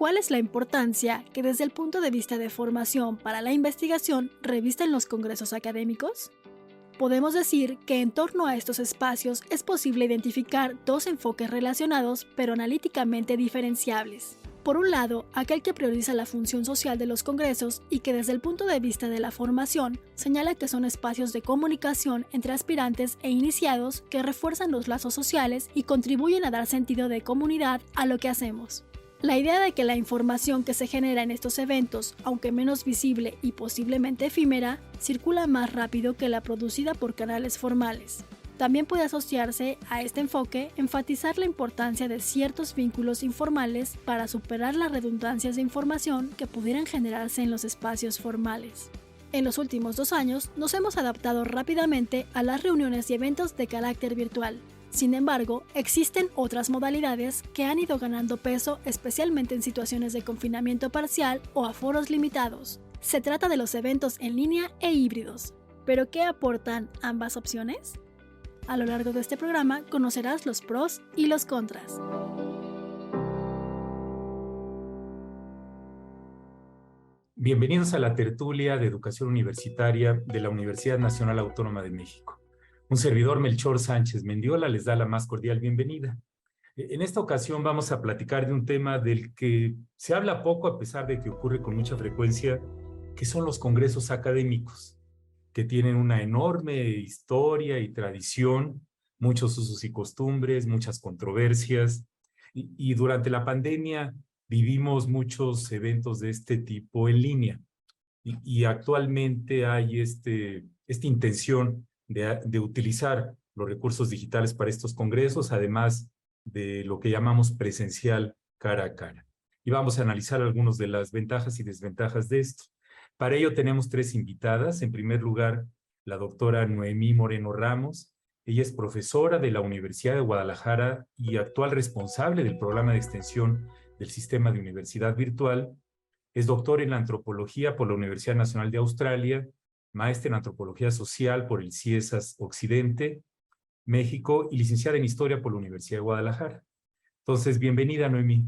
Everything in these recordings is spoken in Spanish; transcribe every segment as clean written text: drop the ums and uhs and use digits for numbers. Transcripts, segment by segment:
¿Cuál es la importancia que desde el punto de vista de formación para la investigación revisten los congresos académicos? Podemos decir que en torno a estos espacios es posible identificar dos enfoques relacionados pero analíticamente diferenciables. Por un lado, aquel que prioriza la función social de los congresos y que desde el punto de vista de la formación señala que son espacios de comunicación entre aspirantes e iniciados que refuerzan los lazos sociales y contribuyen a dar sentido de comunidad a lo que hacemos. La idea de que la información que se genera en estos eventos, aunque menos visible y posiblemente efímera, circula más rápido que la producida por canales formales. También puede asociarse a este enfoque enfatizar la importancia de ciertos vínculos informales para superar las redundancias de información que pudieran generarse en los espacios formales. En los últimos 2 años nos hemos adaptado rápidamente a las reuniones y eventos de carácter virtual. Sin embargo, existen otras modalidades que han ido ganando peso, especialmente en situaciones de confinamiento parcial o aforos limitados. Se trata de los eventos en línea e híbridos. ¿Pero qué aportan ambas opciones? A lo largo de este programa conocerás los pros y los contras. Bienvenidos a la tertulia de educación universitaria de la Universidad Nacional Autónoma de México. Un servidor, Melchor Sánchez Mendiola, les da la más cordial bienvenida. En esta ocasión vamos a platicar de un tema del que se habla poco a pesar de que ocurre con mucha frecuencia, que son los congresos académicos, que tienen una enorme historia y tradición, muchos usos y costumbres, muchas controversias, y durante la pandemia vivimos muchos eventos de este tipo en línea, y actualmente hay esta intención de utilizar los recursos digitales para estos congresos, además de lo que llamamos presencial cara a cara. Y vamos a analizar algunas de las ventajas y desventajas de esto. Para ello tenemos 3 invitadas. En primer lugar, la doctora Noemí Moreno Ramos. Ella es profesora de la Universidad de Guadalajara y actual responsable del programa de extensión del sistema de universidad virtual. Es doctor en antropología por la Universidad Nacional de Australia, maestra en antropología social por el CIESAS Occidente, México, y licenciada en historia por la Universidad de Guadalajara. Entonces, bienvenida, Noemí.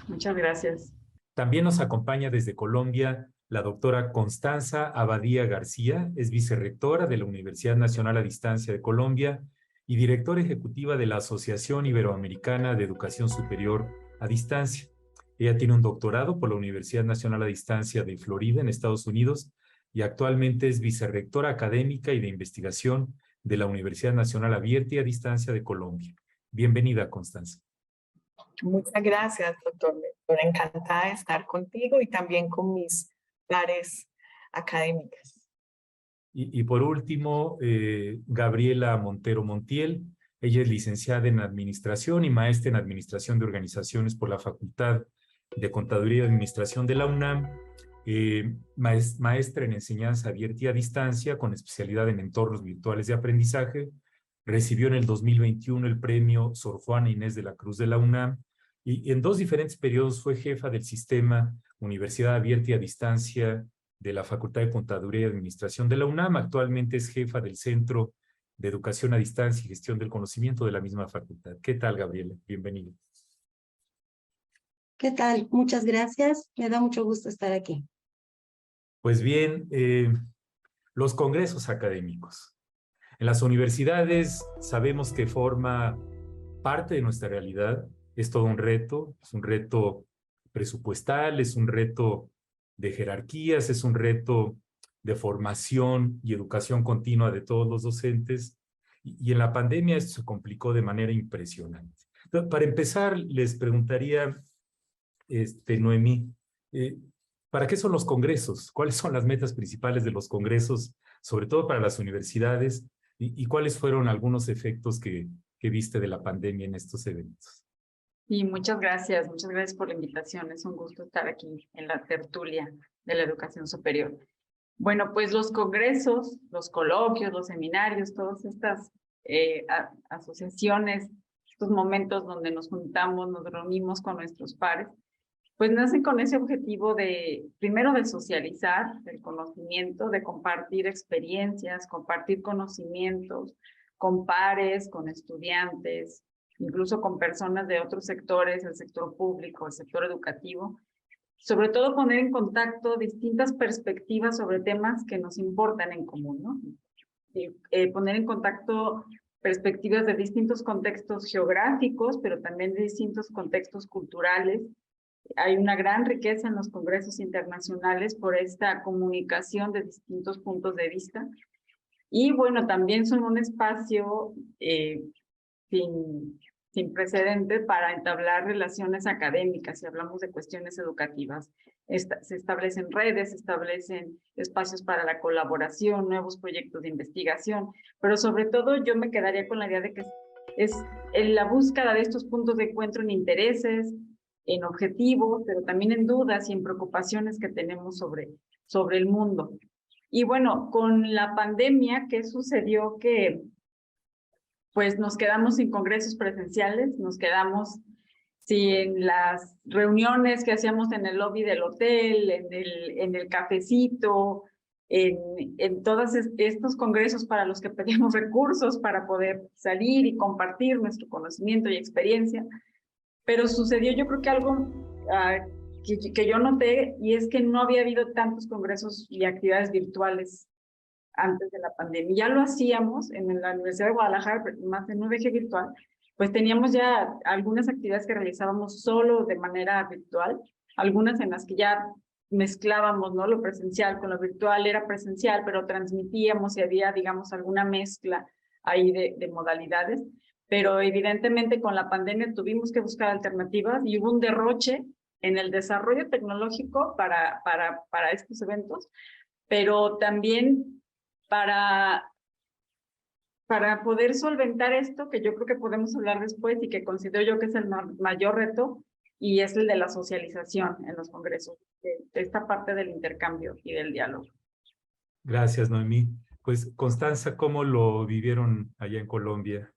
Muchas gracias. También nos acompaña desde Colombia la doctora Constanza Abadía García, es vicerrectora de la Universidad Nacional a Distancia de Colombia y directora ejecutiva de la Asociación Iberoamericana de Educación Superior a Distancia. Ella tiene un doctorado por la Universidad Nacional a Distancia de Florida, en Estados Unidos, y actualmente es vicerrectora académica y de investigación de la Universidad Nacional Abierta y a Distancia de Colombia. Bienvenida, Constanza. Muchas gracias, doctor. Encantada de estar contigo y también con mis pares académicas. Y por último, Gabriela Montero Montiel. Ella es licenciada en Administración y maestra en Administración de Organizaciones por la Facultad de Contaduría y Administración de la UNAM, maestra en Enseñanza Abierta y a Distancia con especialidad en entornos virtuales de aprendizaje. Recibió en el 2021 el premio Sor Juana Inés de la Cruz de la UNAM y en 2 diferentes periodos fue jefa del sistema Universidad Abierta y a Distancia de la Facultad de Contaduría y Administración de la UNAM. Actualmente es jefa del Centro de Educación a Distancia y Gestión del Conocimiento de la misma facultad. ¿Qué tal, Gabriela? Bienvenida. ¿Qué tal? Muchas gracias. Me da mucho gusto estar aquí. Pues bien, los congresos académicos. En las universidades sabemos que forma parte de nuestra realidad. Es todo un reto, es un reto presupuestal, es un reto de jerarquías, es un reto de formación y educación continua de todos los docentes. Y en la pandemia esto se complicó de manera impresionante. Entonces, para empezar, les preguntaría, Noemí, ¿para qué son los congresos? ¿Cuáles son las metas principales de los congresos, sobre todo para las universidades? ¿Y cuáles fueron algunos efectos que viste de la pandemia en estos eventos? Y muchas gracias por la invitación. Es un gusto estar aquí en la tertulia de la educación superior. Bueno, pues los congresos, los coloquios, los seminarios, todas estas asociaciones, estos momentos donde nos juntamos, nos reunimos con nuestros pares, pues nacen con ese objetivo primero de socializar el conocimiento, de compartir experiencias, compartir conocimientos con pares, con estudiantes, incluso con personas de otros sectores, el sector público, el sector educativo. Sobre todo poner en contacto distintas perspectivas sobre temas que nos importan en común, ¿no? Poner en contacto perspectivas de distintos contextos geográficos, pero también de distintos contextos culturales. Hay una gran riqueza en los congresos internacionales por esta comunicación de distintos puntos de vista. Y bueno, también son un espacio sin precedente para entablar relaciones académicas, si hablamos de cuestiones educativas. Se establecen redes, se establecen espacios para la colaboración, nuevos proyectos de investigación, pero sobre todo yo me quedaría con la idea de que es en la búsqueda de estos puntos de encuentro en intereses, en objetivos, pero también en dudas y en preocupaciones que tenemos sobre el mundo. Y bueno, con la pandemia, ¿qué sucedió? Que pues nos quedamos sin congresos presenciales, nos quedamos sin las reuniones que hacíamos en el lobby del hotel, en el cafecito, en todos estos congresos para los que pedimos recursos para poder salir y compartir nuestro conocimiento y experiencia. Pero sucedió yo creo que algo que yo noté, y es que no había habido tantos congresos y actividades virtuales antes de la pandemia. Ya lo hacíamos en la Universidad de Guadalajara, más en un eje virtual, pues teníamos ya algunas actividades que realizábamos solo de manera virtual, algunas en las que ya mezclábamos, ¿no?, lo presencial con lo virtual. Era presencial, pero transmitíamos y había, digamos, alguna mezcla ahí de modalidades. Pero evidentemente con la pandemia tuvimos que buscar alternativas y hubo un derroche en el desarrollo tecnológico para estos eventos, pero también para poder solventar esto, que yo creo que podemos hablar después y que considero yo que es el mayor reto, y es el de la socialización en los congresos, de esta parte del intercambio y del diálogo. Gracias, Noemí. Pues, Constanza, ¿cómo lo vivieron allá en Colombia?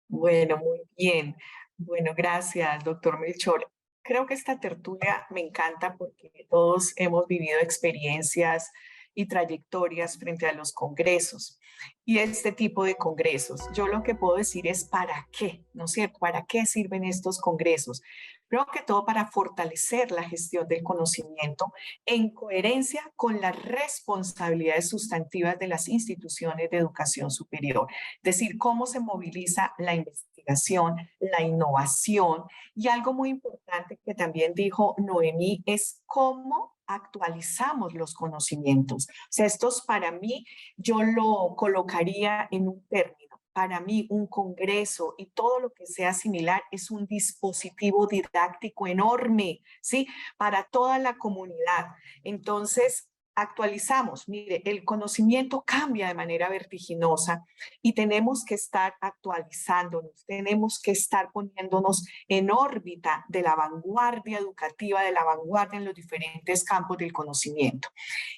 Bueno, muy bien. Bueno, gracias, doctor Melchor. Creo que esta tertulia me encanta porque todos hemos vivido experiencias y trayectorias frente a los congresos y este tipo de congresos. Yo lo que puedo decir es ¿para qué? ¿No es cierto? ¿Para qué sirven estos congresos? Creo que todo para fortalecer la gestión del conocimiento en coherencia con las responsabilidades sustantivas de las instituciones de educación superior. Es decir, cómo se moviliza la investigación, la innovación, y algo muy importante que también dijo Noemí es cómo actualizamos los conocimientos. O sea, estos para mí, yo lo colocaría en un término. Para mí, un congreso y todo lo que sea similar es un dispositivo didáctico enorme, ¿sí? Para toda la comunidad. Entonces, actualizamos. Mire, el conocimiento cambia de manera vertiginosa y tenemos que estar actualizándonos, tenemos que estar poniéndonos en órbita de la vanguardia educativa, de la vanguardia en los diferentes campos del conocimiento.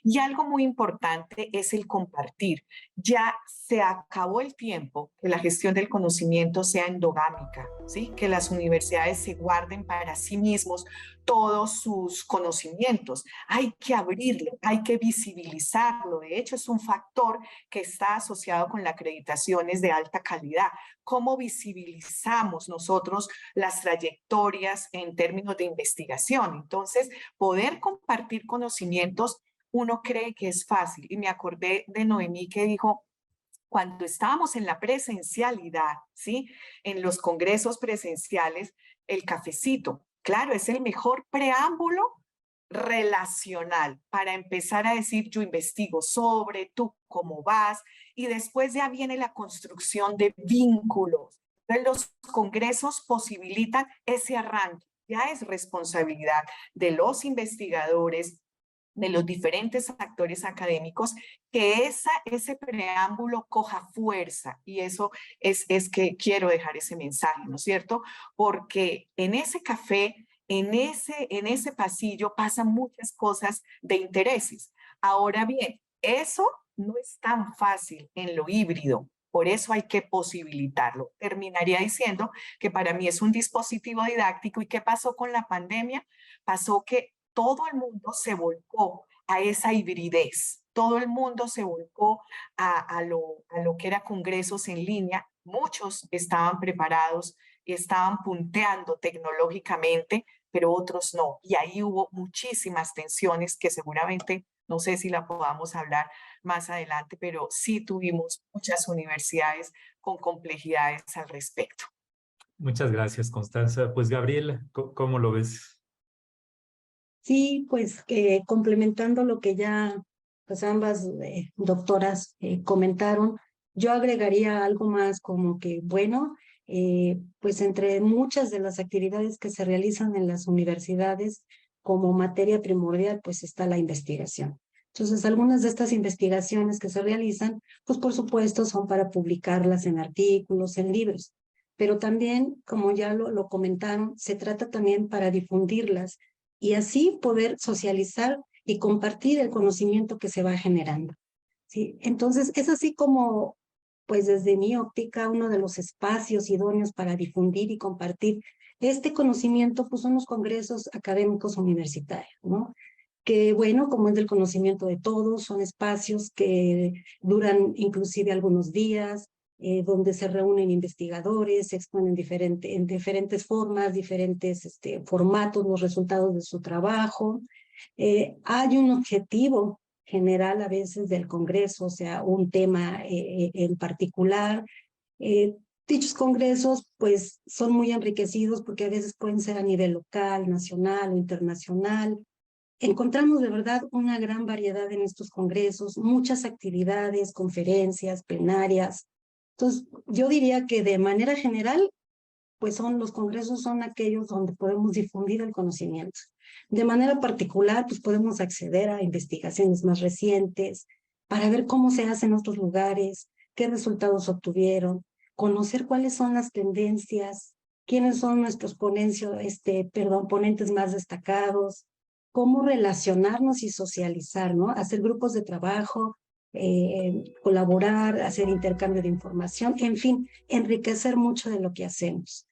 Y algo muy importante es el compartir. Ya se acabó el tiempo que la gestión del conocimiento sea endogámica, ¿sí? Que las universidades se guarden para sí mismos todos sus conocimientos. Hay que abrirlo, hay que visibilizarlo. De hecho, es un factor que está asociado con las acreditaciones de alta calidad. ¿Cómo visibilizamos nosotros las trayectorias en términos de investigación? Entonces, poder compartir conocimientos, uno cree que es fácil. Y me acordé de Noemí que dijo, cuando estábamos en la presencialidad, ¿sí? En los congresos presenciales, el cafecito, claro, es el mejor preámbulo relacional para empezar a decir, yo investigo sobre, tú cómo vas, y después ya viene la construcción de vínculos. Entonces, los congresos posibilitan ese arranque. Ya es responsabilidad de los investigadores, de los diferentes actores académicos, que ese preámbulo coja fuerza, y eso es que quiero dejar ese mensaje, ¿no es cierto? Porque en ese café, en ese pasillo pasan muchas cosas de intereses. Ahora bien, eso no es tan fácil en lo híbrido, por eso hay que posibilitarlo. Terminaría diciendo que para mí es un dispositivo didáctico. ¿Y qué pasó con la pandemia? Pasó que todo el mundo se volcó a esa hibridez, todo el mundo se volcó a lo que era congresos en línea, muchos estaban preparados, estaban punteando tecnológicamente, pero otros no. Y ahí hubo muchísimas tensiones que seguramente, no sé si la podamos hablar más adelante, pero sí tuvimos muchas universidades con complejidades al respecto. Muchas gracias, Constanza. Pues Gabriela, ¿cómo lo ves? Sí, pues complementando lo que ya pues ambas doctoras comentaron, yo agregaría algo más como que, bueno, pues entre muchas de las actividades que se realizan en las universidades como materia primordial, pues está la investigación. Entonces, algunas de estas investigaciones que se realizan, pues por supuesto son para publicarlas en artículos, en libros, pero también, como ya lo comentaron, se trata también para difundirlas y así poder socializar y compartir el conocimiento que se va generando, ¿sí? Entonces, es así como, pues desde mi óptica, uno de los espacios idóneos para difundir y compartir este conocimiento, pues son los congresos académicos universitarios, ¿no? Que bueno, como es del conocimiento de todos, son espacios que duran inclusive algunos días, donde se reúnen investigadores, se exponen en diferentes formas, diferentes formatos, los resultados de su trabajo. Hay un objetivo general a veces del Congreso, o sea, un tema en particular. Dichos congresos pues son muy enriquecidos porque a veces pueden ser a nivel local, nacional o internacional. Encontramos de verdad una gran variedad en estos congresos, muchas actividades, conferencias, plenarias. Entonces, yo diría que de manera general, pues los congresos son aquellos donde podemos difundir el conocimiento. De manera particular, pues podemos acceder a investigaciones más recientes para ver cómo se hace en otros lugares, qué resultados obtuvieron, conocer cuáles son las tendencias, quiénes son nuestros ponentes más destacados, cómo relacionarnos y socializar, ¿no? Hacer grupos de trabajo, colaborar, hacer intercambio de información, en fin, enriquecer mucho de lo que hacemos.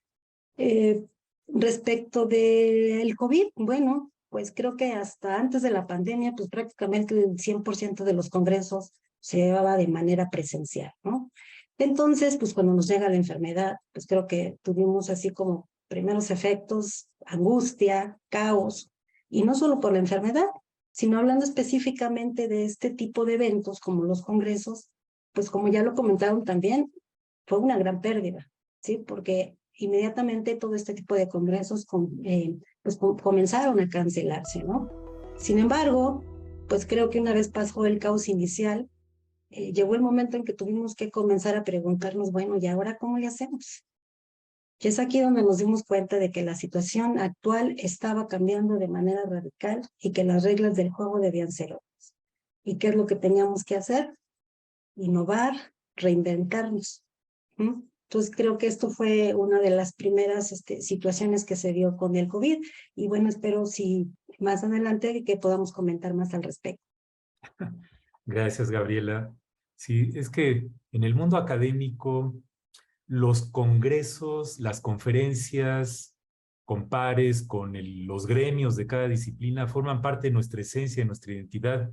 Respecto del COVID, bueno, pues creo que hasta antes de la pandemia, pues prácticamente el 100% de los congresos se llevaba de manera presencial, ¿no? Entonces, pues cuando nos llega la enfermedad, pues creo que tuvimos así como primeros efectos, angustia, caos, y no solo por la enfermedad, sino hablando específicamente de este tipo de eventos como los congresos, pues como ya lo comentaron también, fue una gran pérdida, ¿sí? Porque inmediatamente todo este tipo de congresos comenzaron a cancelarse, ¿no? Sin embargo, pues creo que una vez pasó el caos inicial, llegó el momento en que tuvimos que comenzar a preguntarnos, bueno, ¿y ahora cómo le hacemos? Y es aquí donde nos dimos cuenta de que la situación actual estaba cambiando de manera radical y que las reglas del juego debían ser otras. ¿Y qué es lo que teníamos que hacer? Innovar, reinventarnos. Entonces creo que esto fue una de las primeras situaciones que se dio con el COVID y bueno, espero si más adelante que podamos comentar más al respecto. Gracias, Gabriela. Sí, es que en el mundo académico, los congresos, las conferencias con pares, con los gremios de cada disciplina, forman parte de nuestra esencia, de nuestra identidad,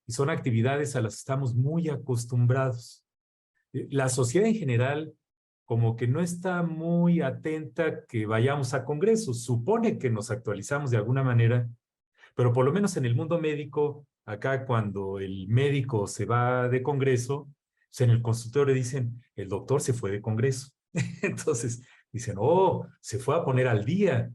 y son actividades a las que estamos muy acostumbrados. La sociedad en general como que no está muy atenta que vayamos a congresos, supone que nos actualizamos de alguna manera, pero por lo menos en el mundo médico, acá cuando el médico se va de congreso, pues en el consultorio dicen, el doctor se fue de congreso. Entonces dicen, oh, se fue a poner al día.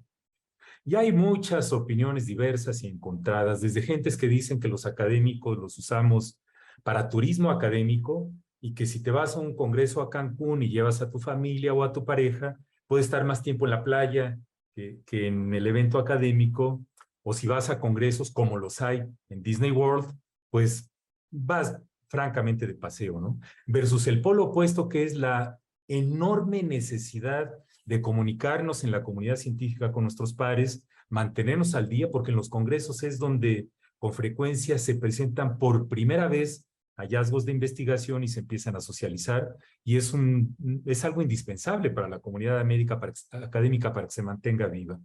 Y hay muchas opiniones diversas y encontradas, desde gentes que dicen que los académicos los usamos para turismo académico y que si te vas a un congreso a Cancún y llevas a tu familia o a tu pareja, puedes estar más tiempo en la playa que en el evento académico, o si vas a congresos como los hay en Disney World, pues vas francamente de paseo, ¿no? Versus el polo opuesto, que es la enorme necesidad de comunicarnos en la comunidad científica con nuestros pares, mantenernos al día, porque en los congresos es donde con frecuencia se presentan por primera vez hallazgos de investigación y se empiezan a socializar, y es algo indispensable para la comunidad académica para que se mantenga viva.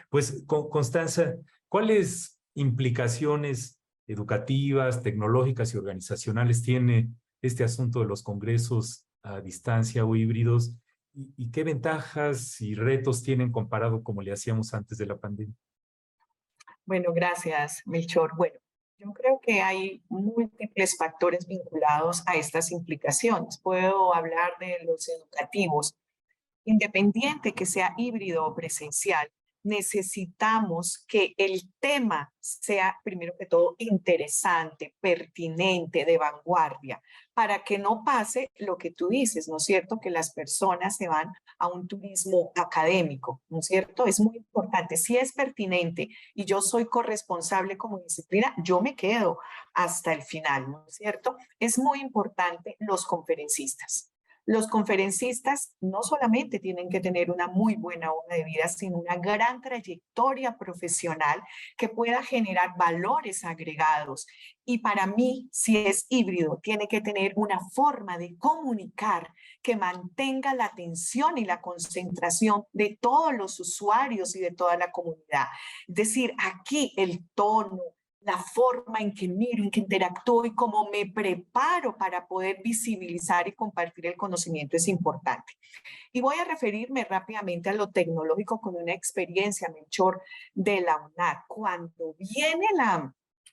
Pues, Constanza, ¿cuáles implicaciones educativas, tecnológicas y organizacionales tiene este asunto de los congresos a distancia o híbridos, y qué ventajas y retos tienen comparado como le hacíamos antes de la pandemia. Bueno, gracias, Melchor. Bueno, yo creo que hay múltiples factores vinculados a estas implicaciones. Puedo hablar de los educativos. Independiente que sea híbrido o presencial, necesitamos que el tema sea, primero que todo, interesante, pertinente, de vanguardia, para que no pase lo que tú dices, ¿no es cierto? Que las personas se van a un turismo académico, ¿no es cierto? Es muy importante. Si es pertinente y yo soy corresponsable como disciplina, yo me quedo hasta el final, ¿no es cierto? Es muy importante los conferencistas. Los conferencistas no solamente tienen que tener una muy buena hoja de vida, sino una gran trayectoria profesional que pueda generar valores agregados. Y para mí, si es híbrido, tiene que tener una forma de comunicar que mantenga la atención y la concentración de todos los usuarios y de toda la comunidad. Es decir, aquí el tono, la forma en que miro, en que interactúo y cómo me preparo para poder visibilizar y compartir el conocimiento es importante. Y voy a referirme rápidamente a lo tecnológico con una experiencia, Melchor, de la UNAD. Cuando viene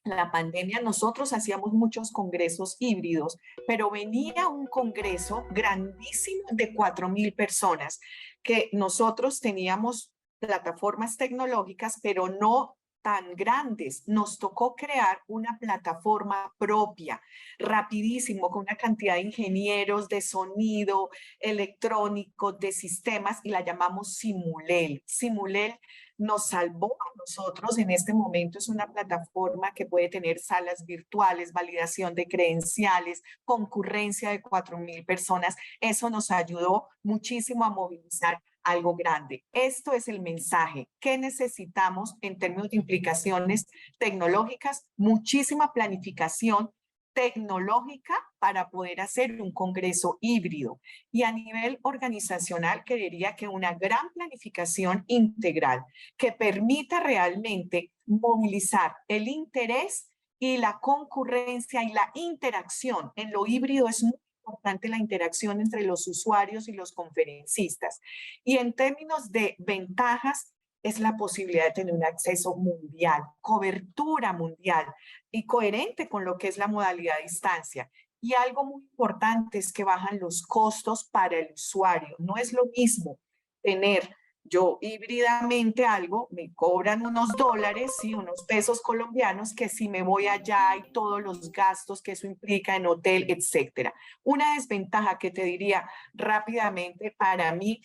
la pandemia, nosotros hacíamos muchos congresos híbridos, pero venía un congreso grandísimo de 4.000 personas, que nosotros teníamos plataformas tecnológicas, pero no tan grandes. Nos tocó crear una plataforma propia, rapidísimo, con una cantidad de ingenieros de sonido, electrónicos, de sistemas, y la llamamos Simulel. Simulel nos salvó a nosotros. En este momento es una plataforma que puede tener salas virtuales, validación de credenciales, concurrencia de 4.000 personas. Eso nos ayudó muchísimo a movilizar algo grande. Esto es el mensaje. ¿Qué necesitamos en términos de implicaciones tecnológicas? Muchísima planificación tecnológica para poder hacer un congreso híbrido. Y a nivel organizacional, creería que una gran planificación integral que permita realmente movilizar el interés y la concurrencia y la interacción. En lo híbrido es muy importante la interacción entre los usuarios y los conferencistas. Y en términos de ventajas, es la posibilidad de tener un acceso mundial, cobertura mundial y coherente con lo que es la modalidad a distancia. Y algo muy importante es que bajan los costos para el usuario. No es lo mismo tener yo híbridamente algo, me cobran unos dólares y unos pesos colombianos, que si me voy allá y todos los gastos que eso implica en hotel, etcétera. Una desventaja que te diría rápidamente para mí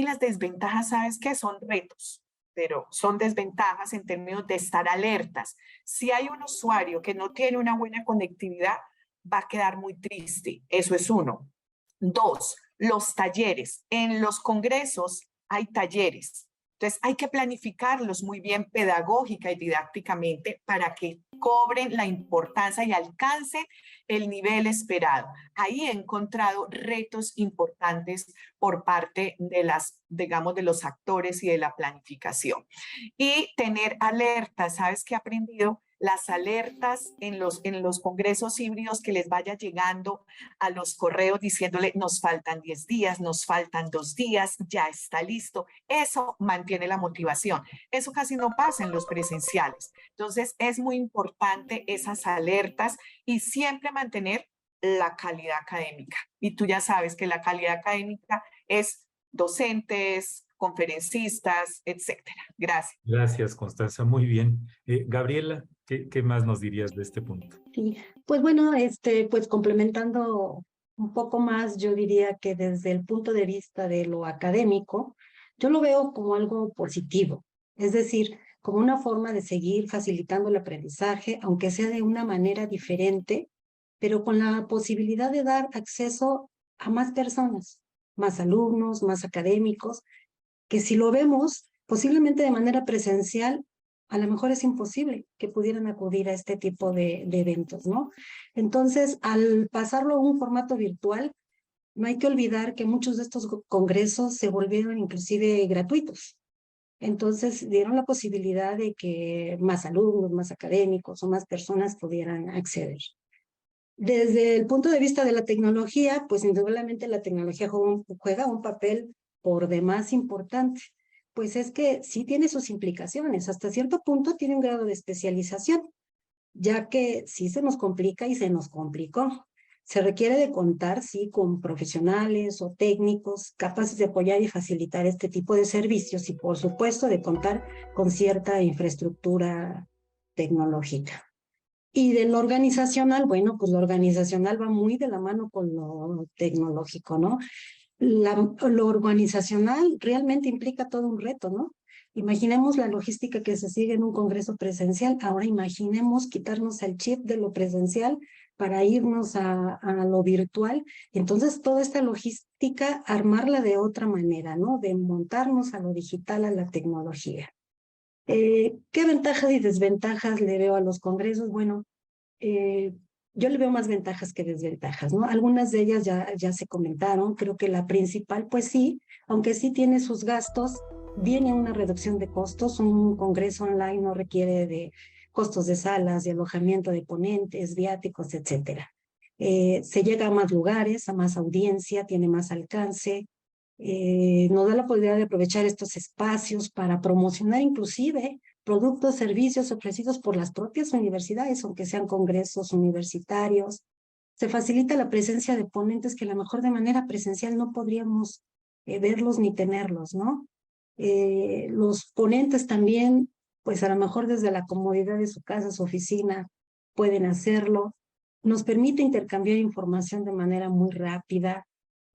las desventajas, ¿sabes qué? Son retos, pero son desventajas en términos de estar alertas. Si hay un usuario que no tiene una buena conectividad, va a quedar muy triste. Eso es uno. Dos, los talleres. En los congresos hay talleres. Entonces hay que planificarlos muy bien pedagógica y didácticamente para que cobren la importancia y alcancen el nivel esperado. Ahí he encontrado retos importantes por parte de digamos, de los actores y de la planificación. Y tener alertas. ¿Sabes qué he aprendido? Las alertas en los congresos híbridos, que les vaya llegando a los correos diciéndole nos faltan 10 días, nos faltan 2 días, ya está listo. Eso mantiene la motivación. Eso casi no pasa en los presenciales. Entonces es muy importante esas alertas y siempre mantener la calidad académica. Y tú ya sabes que la calidad académica es docentes, conferencistas, etcétera. Gracias. Gracias, Constanza. Muy bien. Gabriela, ¿qué más nos dirías de este punto? Sí, pues bueno, pues complementando un poco más, yo diría que desde el punto de vista de lo académico, yo lo veo como algo positivo, es decir, como una forma de seguir facilitando el aprendizaje, aunque sea de una manera diferente, pero con la posibilidad de dar acceso a más personas, más alumnos, más académicos, que si lo vemos posiblemente de manera presencial, a lo mejor es imposible que pudieran acudir a este tipo de eventos, ¿no? Entonces, al pasarlo a un formato virtual, no hay que olvidar que muchos de estos congresos se volvieron inclusive gratuitos. Entonces, dieron la posibilidad de que más alumnos, más académicos o más personas pudieran acceder. Desde el punto de vista de la tecnología, pues indudablemente la tecnología juega un papel por demás importante. Pues es que sí tiene sus implicaciones, hasta cierto punto tiene un grado de especialización, ya que sí se nos complica y se nos complicó. Se requiere de contar, sí, con profesionales o técnicos capaces de apoyar y facilitar este tipo de servicios y, por supuesto, de contar con cierta infraestructura tecnológica. Y de lo organizacional, bueno, pues lo organizacional va muy de la mano con lo tecnológico, ¿no? Lo organizacional realmente implica todo un reto, ¿no? Imaginemos la logística que se sigue en un congreso presencial, ahora imaginemos quitarnos el chip de lo presencial para irnos a lo virtual. Entonces, toda esta logística, armarla de otra manera, ¿no? De montarnos a lo digital, a la tecnología. ¿Qué ventajas y desventajas le veo a los congresos? Bueno, yo le veo más ventajas que desventajas, ¿no? Algunas de ellas ya se comentaron. Creo que la principal, pues sí, aunque sí tiene sus gastos, viene una reducción de costos. Un congreso online no requiere de costos de salas, de alojamiento de ponentes, viáticos, etcétera. Se llega a más lugares, a más audiencia, tiene más alcance. Nos da la posibilidad de aprovechar estos espacios para promocionar inclusive productos, servicios ofrecidos por las propias universidades, aunque sean congresos universitarios. Se facilita la presencia de ponentes que a lo mejor de manera presencial no podríamos verlos ni tenerlos, ¿no? Los ponentes también, pues a lo mejor desde la comodidad de su casa, su oficina, pueden hacerlo. Nos permite intercambiar información de manera muy rápida.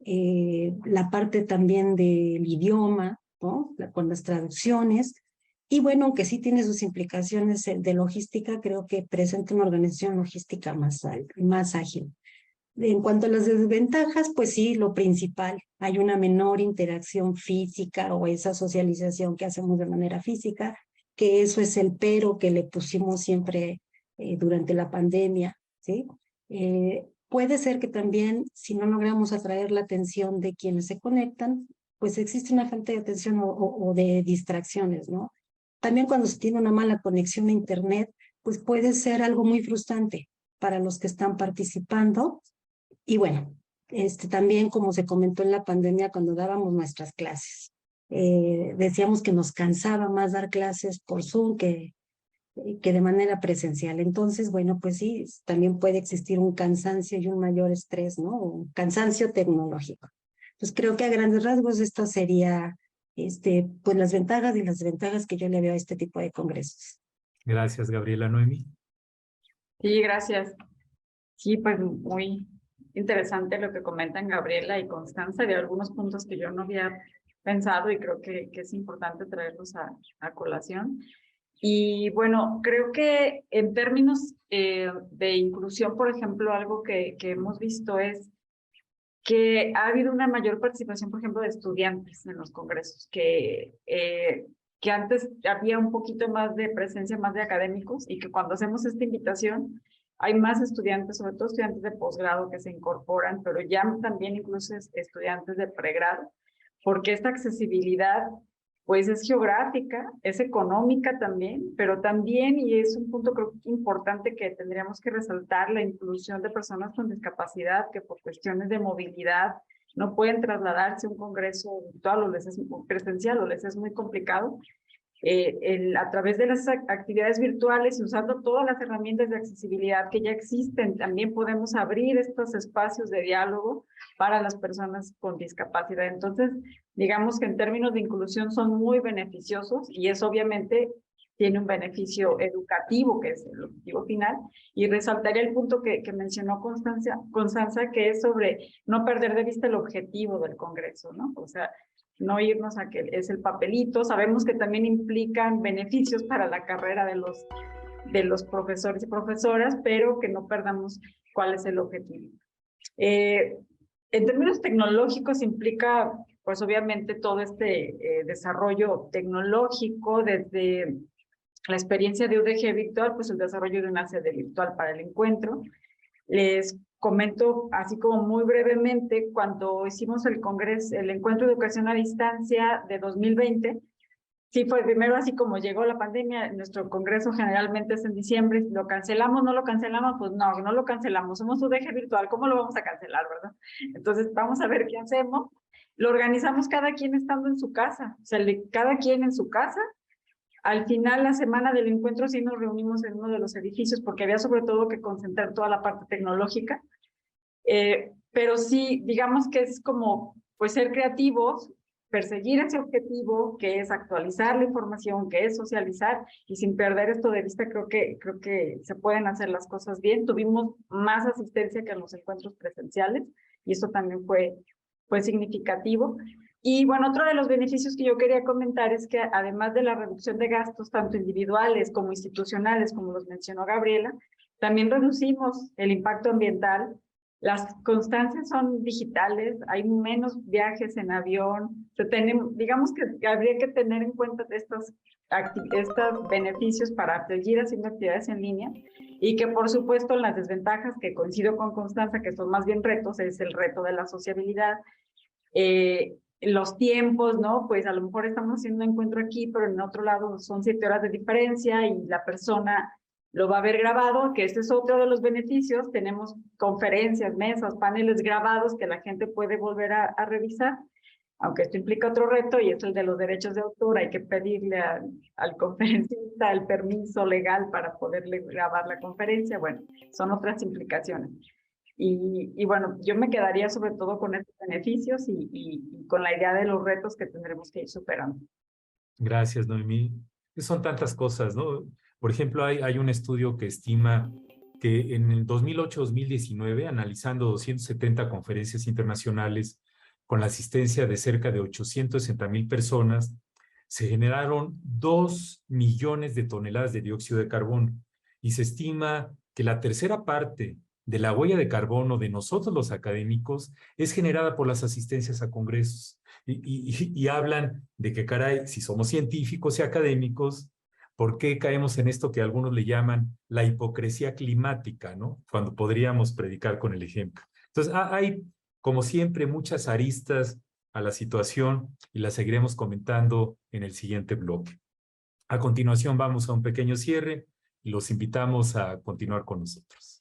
La parte también del idioma, ¿no? Con las traducciones. Y bueno, aunque sí tiene sus implicaciones de logística, creo que presenta una organización logística más ágil. En cuanto a las desventajas, pues sí, lo principal, hay una menor interacción física o esa socialización que hacemos de manera física, que eso es el pero que le pusimos siempre durante la pandemia, ¿sí? Puede ser que también, si no logramos atraer la atención de quienes se conectan, pues existe una falta de atención o de distracciones, ¿no? También cuando se tiene una mala conexión a Internet, pues puede ser algo muy frustrante para los que están participando. Y bueno, también como se comentó en la pandemia cuando dábamos nuestras clases, decíamos que nos cansaba más dar clases por Zoom que de manera presencial. Entonces, bueno, pues sí, también puede existir un cansancio y un mayor estrés, ¿no? Un cansancio tecnológico. Pues creo que a grandes rasgos esto sería, pues las ventajas y las desventajas que yo le veo a este tipo de congresos. Gracias, Gabriela. Noemí. Sí, gracias. Sí, pues muy interesante lo que comentan Gabriela y Constanza, de algunos puntos que yo no había pensado y creo que es importante traerlos a colación. Y bueno, creo que en términos de inclusión, por ejemplo, algo que hemos visto es que ha habido una mayor participación, por ejemplo, de estudiantes en los congresos, que antes había un poquito más de presencia, más de académicos, y que cuando hacemos esta invitación hay más estudiantes, sobre todo estudiantes de posgrado que se incorporan, pero ya también incluso estudiantes de pregrado, porque esta accesibilidad pues es geográfica, es económica también, pero también, y es un punto creo que importante que tendríamos que resaltar, la inclusión de personas con discapacidad que por cuestiones de movilidad no pueden trasladarse a un congreso virtual o les es presencial o les es muy complicado. A través de las actividades virtuales y usando todas las herramientas de accesibilidad que ya existen, también podemos abrir estos espacios de diálogo para las personas con discapacidad. Entonces, digamos que en términos de inclusión son muy beneficiosos y eso obviamente tiene un beneficio educativo, que es el objetivo final, y resaltaría el punto que mencionó Constanza, que es sobre no perder de vista el objetivo del Congreso, ¿no? O sea, no irnos a que es el papelito. Sabemos que también implican beneficios para la carrera de los profesores y profesoras, pero que no perdamos cuál es el objetivo. En términos tecnológicos implica, pues obviamente, todo este desarrollo tecnológico, desde la experiencia de UDG Virtual, pues el desarrollo de una sede virtual para el encuentro. Les comento así como muy brevemente, cuando hicimos el encuentro de educación a distancia de 2020, sí fue primero así como llegó la pandemia, nuestro congreso generalmente es en diciembre, ¿lo cancelamos, no lo cancelamos? Pues no, no lo cancelamos, somos UDG virtual, ¿cómo lo vamos a cancelar, verdad? Entonces vamos a ver qué hacemos. Lo organizamos cada quien estando en su casa, o sea, cada quien en su casa. Al final, la semana del encuentro sí nos reunimos en uno de los edificios porque había sobre todo que concentrar toda la parte tecnológica. Pero sí, digamos que es como pues ser creativos, perseguir ese objetivo que es actualizar la información, que es socializar, y sin perder esto de vista creo que se pueden hacer las cosas bien. Tuvimos más asistencia que en los encuentros presenciales y eso también fue significativo. Y bueno, otro de los beneficios que yo quería comentar es que además de la reducción de gastos tanto individuales como institucionales, como los mencionó Gabriela, también reducimos el impacto ambiental. Las constancias son digitales, hay menos viajes en avión. Digamos que habría que tener en cuenta estos beneficios para seguir haciendo actividades en línea y que por supuesto las desventajas que coincido con Constanza, que son más bien retos, es el reto de la sociabilidad, los tiempos, ¿no? Pues a lo mejor estamos haciendo un encuentro aquí, pero en otro lado son 7 horas de diferencia y la persona lo va a ver grabado, que este es otro de los beneficios. Tenemos conferencias, mesas, paneles grabados que la gente puede volver a revisar, aunque esto implica otro reto y es el de los derechos de autor. Hay que pedirle al conferencista el permiso legal para poderle grabar la conferencia. Bueno, son otras implicaciones. Y bueno, yo me quedaría sobre todo con estos beneficios y con la idea de los retos que tendremos que ir superando. Gracias, Noemí. Son tantas cosas, ¿no? Por ejemplo, hay un estudio que estima que en el 2008-2019, analizando 270 conferencias internacionales con la asistencia de cerca de 860,000 personas, se generaron 2 millones de toneladas de dióxido de carbono y se estima que la tercera parte de la huella de carbono de nosotros los académicos es generada por las asistencias a congresos. Y hablan de que, caray, si somos científicos y académicos, ¿por qué caemos en esto que algunos le llaman la hipocresía climática, ¿no? Cuando podríamos predicar con el ejemplo. Entonces, hay, como siempre, muchas aristas a la situación y las seguiremos comentando en el siguiente bloque. A continuación, vamos a un pequeño cierre y los invitamos a continuar con nosotros.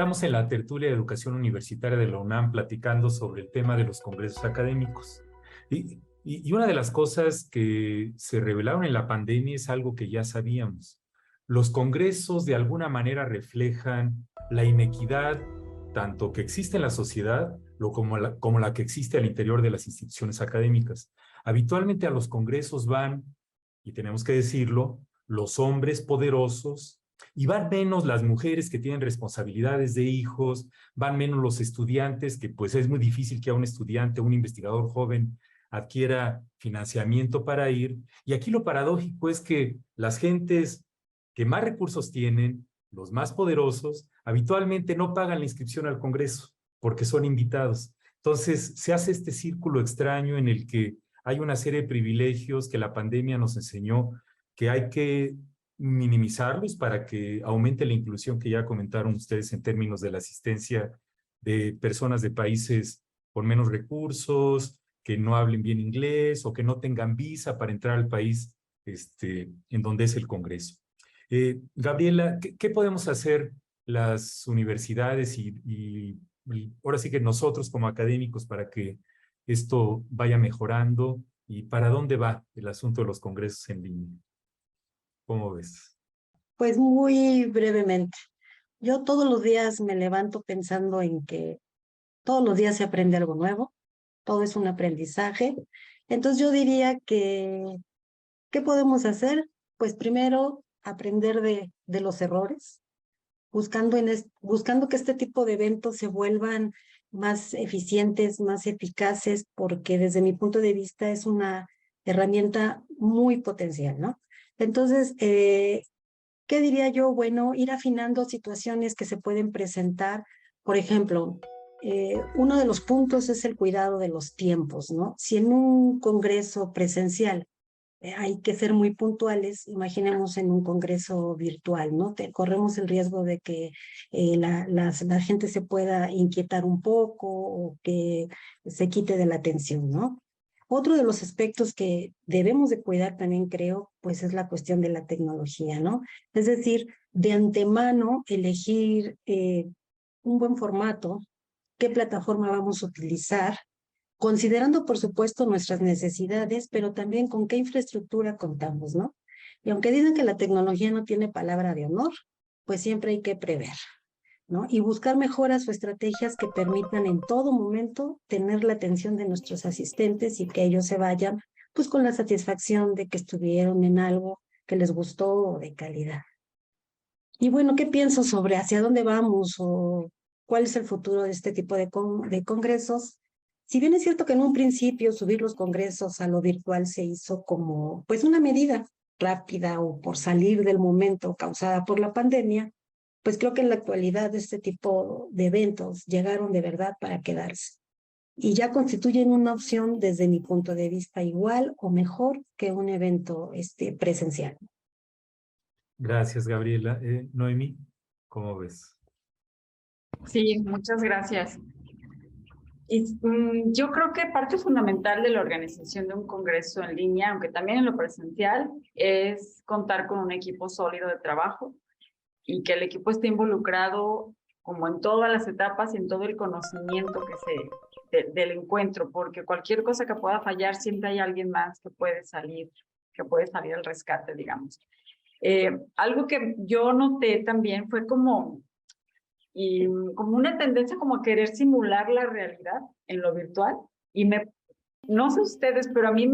Estamos en la tertulia de educación universitaria de la UNAM platicando sobre el tema de los congresos académicos. Y una de las cosas que se revelaron en la pandemia es algo que ya sabíamos. Los congresos de alguna manera reflejan la inequidad tanto que existe en la sociedad como la que existe al interior de las instituciones académicas. Habitualmente a los congresos van, y tenemos que decirlo, los hombres poderosos, y van menos las mujeres que tienen responsabilidades de hijos, van menos los estudiantes, que pues es muy difícil que a un estudiante, un investigador joven adquiera financiamiento para ir. Y aquí lo paradójico es que las gentes que más recursos tienen, los más poderosos, habitualmente no pagan la inscripción al Congreso porque son invitados. Entonces se hace este círculo extraño en el que hay una serie de privilegios que la pandemia nos enseñó que hay que minimizarlos para que aumente la inclusión que ya comentaron ustedes en términos de la asistencia de personas de países con menos recursos, que no hablen bien inglés o que no tengan visa para entrar al país en donde es el Congreso. Gabriela, ¿qué podemos hacer las universidades y ahora sí que nosotros como académicos para que esto vaya mejorando y para dónde va el asunto de los congresos en línea? ¿Cómo ves? Pues muy brevemente. Yo todos los días me levanto pensando en que todos los días se aprende algo nuevo, todo es un aprendizaje. Entonces yo diría que, ¿qué podemos hacer? Pues primero, aprender de los errores, buscando que este tipo de eventos se vuelvan más eficientes, más eficaces, porque desde mi punto de vista es una herramienta muy potencial, ¿no? Entonces, ¿qué diría yo? Bueno, ir afinando situaciones que se pueden presentar. Por ejemplo, uno de los puntos es el cuidado de los tiempos, ¿no? Si en un congreso presencial hay que ser muy puntuales, imaginemos en un congreso virtual, ¿no? Corremos el riesgo de que la gente se pueda inquietar un poco o que se quite de la atención, ¿no? Otro de los aspectos que debemos de cuidar también, creo, pues es la cuestión de la tecnología, ¿no? Es decir, de antemano elegir un buen formato, qué plataforma vamos a utilizar, considerando, por supuesto, nuestras necesidades, pero también con qué infraestructura contamos, ¿no? Y aunque dicen que la tecnología no tiene palabra de honor, pues siempre hay que prever, ¿no? Y buscar mejoras o estrategias que permitan en todo momento tener la atención de nuestros asistentes y que ellos se vayan, pues con la satisfacción de que estuvieron en algo que les gustó o de calidad. Y bueno, ¿qué pienso sobre hacia dónde vamos o cuál es el futuro de este tipo de congresos? Si bien es cierto que en un principio subir los congresos a lo virtual se hizo como pues una medida rápida o por salir del momento causada por la pandemia, pues creo que en la actualidad este tipo de eventos llegaron de verdad para quedarse y ya constituyen una opción desde mi punto de vista igual o mejor que un evento presencial. Gracias, Gabriela. Noemí, ¿cómo ves? Sí, muchas gracias. Y, yo creo que parte fundamental de la organización de un congreso en línea, aunque también en lo presencial, es contar con un equipo sólido de trabajo y que el equipo esté involucrado como en todas las etapas y en todo el conocimiento del encuentro, porque cualquier cosa que pueda fallar, siempre hay alguien más que puede salir al rescate, digamos. Algo que yo noté también fue como una tendencia como a querer simular la realidad en lo virtual y no sé ustedes, pero a mí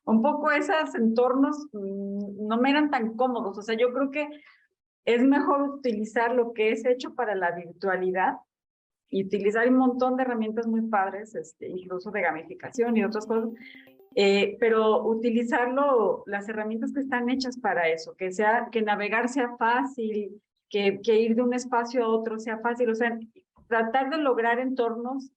un poco esos entornos no me eran tan cómodos. O sea, yo creo que es mejor utilizar lo que es hecho para la virtualidad y utilizar un montón de herramientas muy padres, incluso de gamificación y otras cosas, pero utilizarlo, las herramientas que están hechas para eso, que navegar sea fácil, que ir de un espacio a otro sea fácil, o sea, tratar de lograr entornos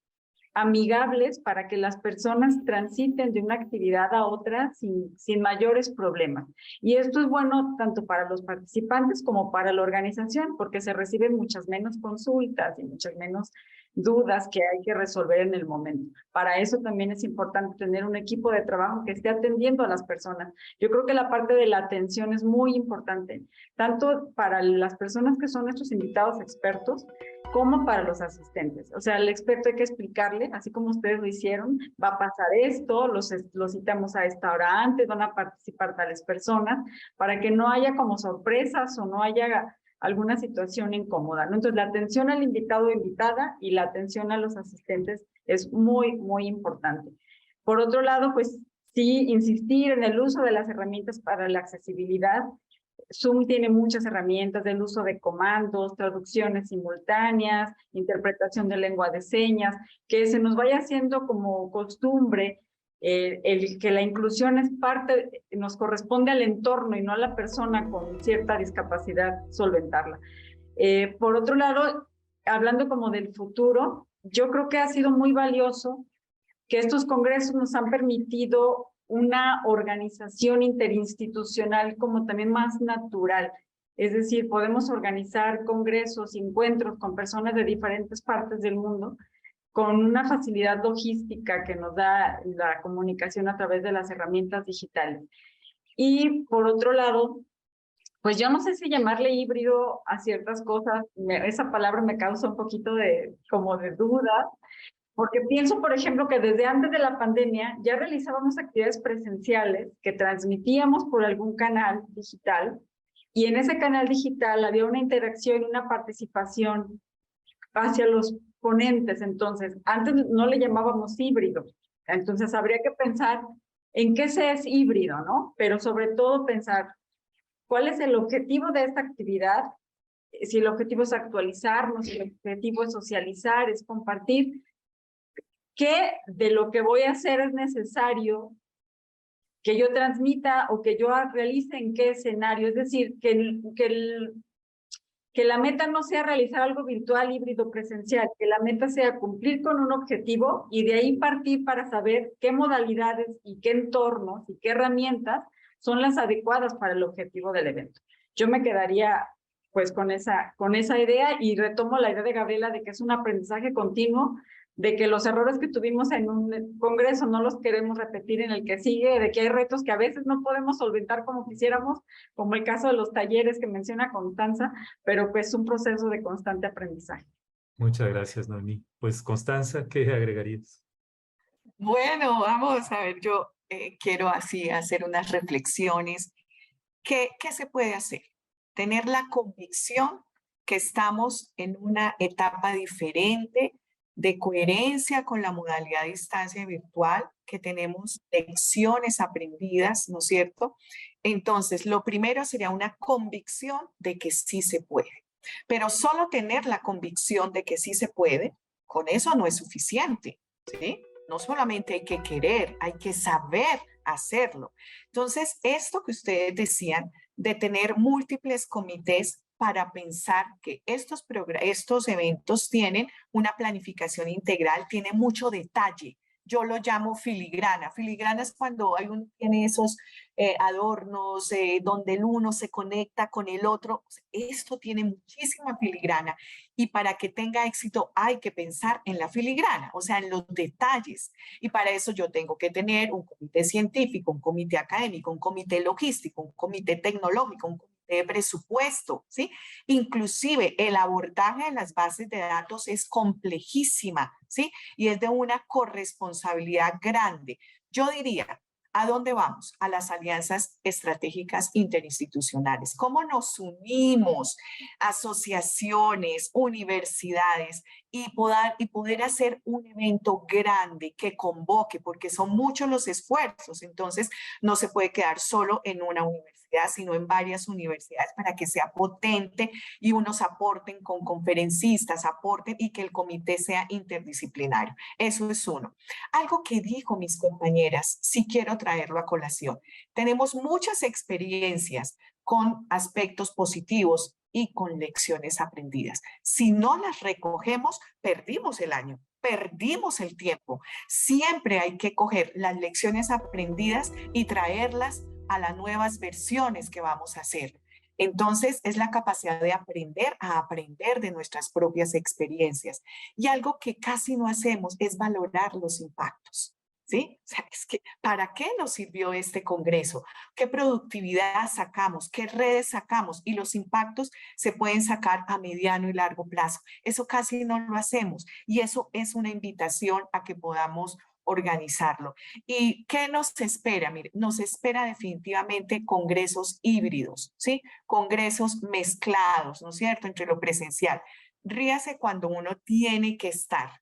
amigables para que las personas transiten de una actividad a otra sin mayores problemas. Y esto es bueno tanto para los participantes como para la organización, porque se reciben muchas menos consultas y muchas menos dudas que hay que resolver en el momento. Para eso también es importante tener un equipo de trabajo que esté atendiendo a las personas. Yo creo que la parte de la atención es muy importante, tanto para las personas que son nuestros invitados expertos, como para los asistentes. O sea, al experto hay que explicarle, así como ustedes lo hicieron, va a pasar esto, los citamos a esta hora antes, van a participar tales personas, para que no haya como sorpresas o no haya alguna situación incómoda, ¿no? Entonces, la atención al invitado o invitada y la atención a los asistentes es muy, muy importante. Por otro lado, pues sí, insistir en el uso de las herramientas para la accesibilidad. Zoom tiene muchas herramientas del uso de comandos, traducciones simultáneas, interpretación de lengua de señas, que se nos vaya haciendo como costumbre el que la inclusión es parte, nos corresponde al entorno y no a la persona con cierta discapacidad solventarla. Por otro lado, hablando como del futuro, yo creo que ha sido muy valioso que estos congresos nos han permitido una organización interinstitucional como también más natural. Es decir, podemos organizar congresos, encuentros con personas de diferentes partes del mundo con una facilidad logística que nos da la comunicación a través de las herramientas digitales. Y por otro lado, pues yo no sé si llamarle híbrido a ciertas cosas, esa palabra me causa un poquito como de duda, porque pienso, por ejemplo, que desde antes de la pandemia ya realizábamos actividades presenciales que transmitíamos por algún canal digital y en ese canal digital había una interacción y una participación hacia los ponentes, entonces, antes no le llamábamos híbrido, entonces habría que pensar en qué se es híbrido, ¿no? Pero sobre todo pensar cuál es el objetivo de esta actividad, si el objetivo es actualizarnos, si el objetivo es socializar, es compartir, qué de lo que voy a hacer es necesario que yo transmita o que yo realice en qué escenario, es decir, que la meta no sea realizar algo virtual, híbrido, presencial, que la meta sea cumplir con un objetivo y de ahí partir para saber qué modalidades y qué entornos y qué herramientas son las adecuadas para el objetivo del evento. Yo me quedaría pues con esa idea y retomo la idea de Gabriela de que es un aprendizaje continuo, de que los errores que tuvimos en un congreso no los queremos repetir en el que sigue, de que hay retos que a veces no podemos solventar como quisiéramos, como el caso de los talleres que menciona Constanza, pero pues es un proceso de constante aprendizaje. Muchas gracias, Noemí. Pues, Constanza, ¿qué agregarías? Bueno, vamos a ver, yo quiero así hacer unas reflexiones. ¿Qué se puede hacer? Tener la convicción que estamos en una etapa diferente de coherencia con la modalidad de distancia virtual, que tenemos lecciones aprendidas, ¿no es cierto? Entonces, lo primero sería una convicción de que sí se puede. Pero solo tener la convicción de que sí se puede, con eso no es suficiente, ¿sí? No solamente hay que querer, hay que saber hacerlo. Entonces, esto que ustedes decían de tener múltiples comités para pensar que estos eventos tienen una planificación integral, tiene mucho detalle. Yo lo llamo filigrana. Filigrana es cuando tiene esos adornos donde el uno se conecta con el otro. Esto tiene muchísima filigrana y para que tenga éxito hay que pensar en la filigrana, o sea, en los detalles. Y para eso yo tengo que tener un comité científico, un comité académico, un comité logístico, un comité tecnológico, un comité de presupuesto, ¿sí? Inclusive el abordaje de las bases de datos es complejísima, ¿sí? Y es de una corresponsabilidad grande. Yo diría, ¿a dónde vamos? A las alianzas estratégicas interinstitucionales. ¿Cómo nos unimos? Asociaciones, universidades y poder hacer un evento grande que convoque, porque son muchos los esfuerzos. Entonces, no se puede quedar solo en una universidad, sino en varias universidades para que sea potente y unos aporten con conferencistas, aporten y que el comité sea interdisciplinario. Eso es uno. Algo que dijo mis compañeras, sí quiero traerlo a colación. Tenemos muchas experiencias con aspectos positivos y con lecciones aprendidas. Si no las recogemos, perdimos el año, perdimos el tiempo. Siempre hay que coger las lecciones aprendidas y traerlas a las nuevas versiones que vamos a hacer. Entonces, es la capacidad de aprender a aprender de nuestras propias experiencias. Y algo que casi no hacemos es valorar los impactos. ¿Sí? O sea, es que, ¿para qué nos sirvió este congreso? ¿Qué productividad sacamos? ¿Qué redes sacamos? Y los impactos se pueden sacar a mediano y largo plazo. Eso casi no lo hacemos. Y eso es una invitación a que podamos organizarlo. ¿Y qué nos espera? Mire, nos espera definitivamente congresos híbridos, ¿sí? Congresos mezclados, ¿no es cierto?, entre lo presencial. Ríase cuando uno tiene que estar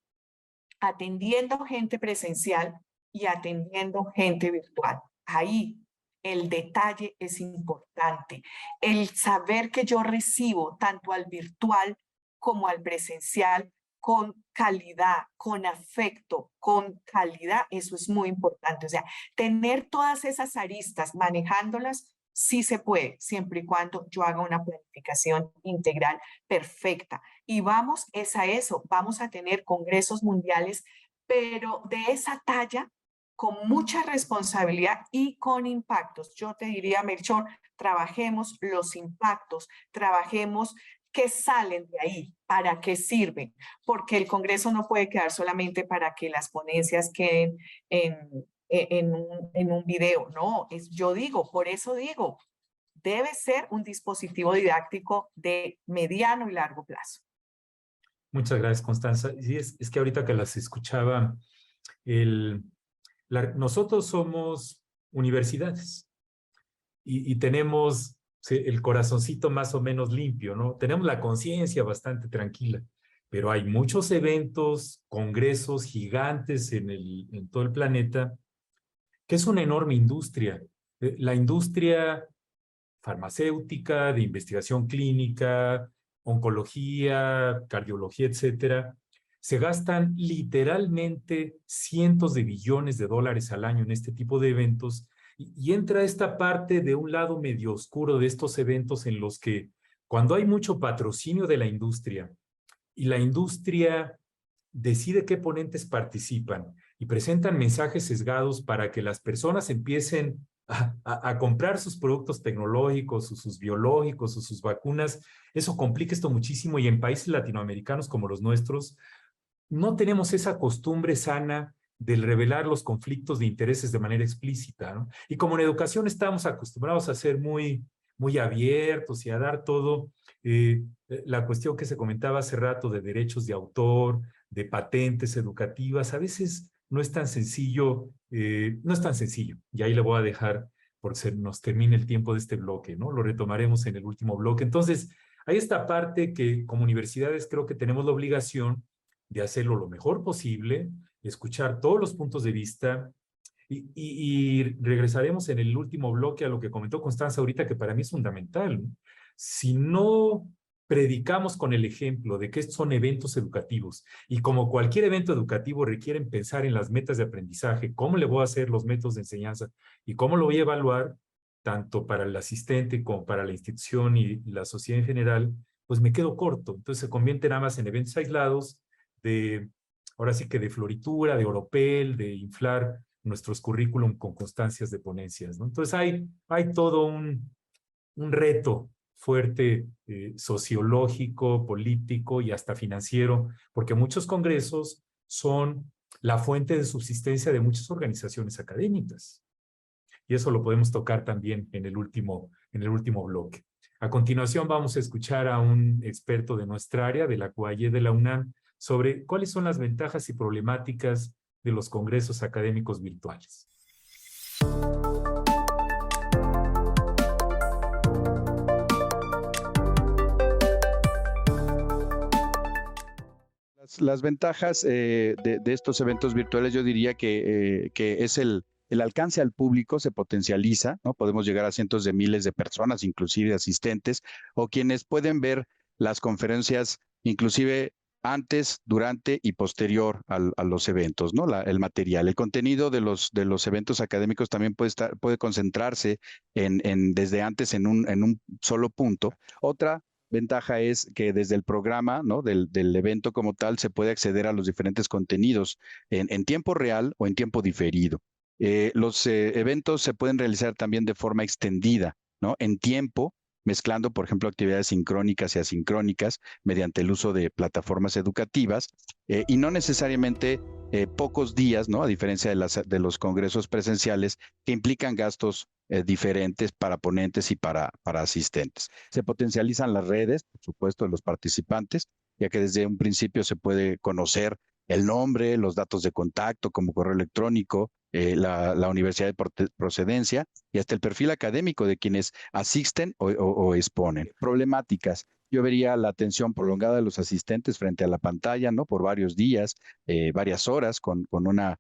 atendiendo gente presencial y atendiendo gente virtual. Ahí el detalle es importante. El saber que yo recibo tanto al virtual como al presencial con calidad, con afecto, con calidad, eso es muy importante. O sea, tener todas esas aristas, manejándolas, sí se puede, siempre y cuando yo haga una planificación integral perfecta. Y vamos a eso, vamos a tener congresos mundiales, pero de esa talla, con mucha responsabilidad y con impactos. Yo te diría, Melchor, trabajemos los impactos, trabajemos qué salen de ahí, para qué sirven, porque el Congreso no puede quedar solamente para que las ponencias queden en un video, no, yo digo, por eso digo, debe ser un dispositivo didáctico de mediano y largo plazo. Muchas gracias, Constanza. Sí, es que ahorita que las escuchaba, nosotros somos universidades y tenemos el corazoncito más o menos limpio, ¿no? Tenemos la conciencia bastante tranquila. pero hay muchos eventos, congresos gigantes en todo el planeta, que es una enorme industria. La industria farmacéutica, de investigación clínica, oncología, cardiología, etcétera, se gastan literalmente cientos de billones de dólares al año en este tipo de eventos y entra esta parte de un lado medio oscuro de estos eventos en los que cuando hay mucho patrocinio de la industria y la industria decide qué ponentes participan y presentan mensajes sesgados para que las personas empiecen a comprar sus productos tecnológicos o sus biológicos o sus vacunas, eso complica esto muchísimo y en países latinoamericanos como los nuestros no tenemos esa costumbre sana del revelar los conflictos de intereses de manera explícita, ¿no? Y como en educación estamos acostumbrados a ser muy abiertos y a dar todo, la cuestión que se comentaba hace rato de derechos de autor, de patentes educativas, a veces no es tan sencillo, no es tan sencillo. Y ahí le voy a dejar, porque se nos termina el tiempo de este bloque, ¿no? Lo retomaremos en el último bloque. Entonces, hay esta parte que como universidades creo que tenemos la obligación de hacerlo lo mejor posible, escuchar todos los puntos de vista y regresaremos en el último bloque a lo que comentó Constanza ahorita, que para mí es fundamental, ¿no? Si no predicamos con el ejemplo de que estos son eventos educativos y como cualquier evento educativo requieren pensar en las metas de aprendizaje, cómo le voy a hacer los métodos de enseñanza y cómo lo voy a evaluar, tanto para el asistente como para la institución y la sociedad en general, pues me quedo corto. Entonces se convierte nada más en eventos aislados ahora sí que de floritura, de oropel, de inflar nuestros currículum con constancias de ponencias, ¿no? Entonces hay todo un reto fuerte sociológico, político y hasta financiero, porque muchos congresos son la fuente de subsistencia de muchas organizaciones académicas. Y eso lo podemos tocar también en el último bloque. A continuación vamos a escuchar a un experto de nuestra área, de la CUAYE de la UNAM, sobre cuáles son las ventajas y problemáticas de los congresos académicos virtuales. Las ventajas de estos eventos virtuales, yo diría que es el alcance al público se potencializa, ¿no? Podemos llegar a cientos de miles de personas, inclusive asistentes, o quienes pueden ver las conferencias, inclusive antes, durante y posterior a los eventos, ¿no? El material, el contenido de los eventos académicos también puede concentrarse desde antes en un solo punto. Otra ventaja es que desde el programa, ¿no? del evento como tal se puede acceder a los diferentes contenidos en tiempo real o en tiempo diferido. Los eventos se pueden realizar también de forma extendida, ¿no? En tiempo, mezclando, por ejemplo, actividades sincrónicas y asincrónicas mediante el uso de plataformas educativas y no necesariamente pocos días, ¿no? A diferencia de los congresos presenciales que implican gastos diferentes para ponentes y para asistentes. Se potencializan las redes, por supuesto, de los participantes, ya que desde un principio se puede conocer el nombre, los datos de contacto como correo electrónico, la universidad de procedencia y hasta el perfil académico de quienes asisten o exponen. Problemáticas. Yo vería la atención prolongada de los asistentes frente a la pantalla, ¿no? Por varios días, varias horas, con una,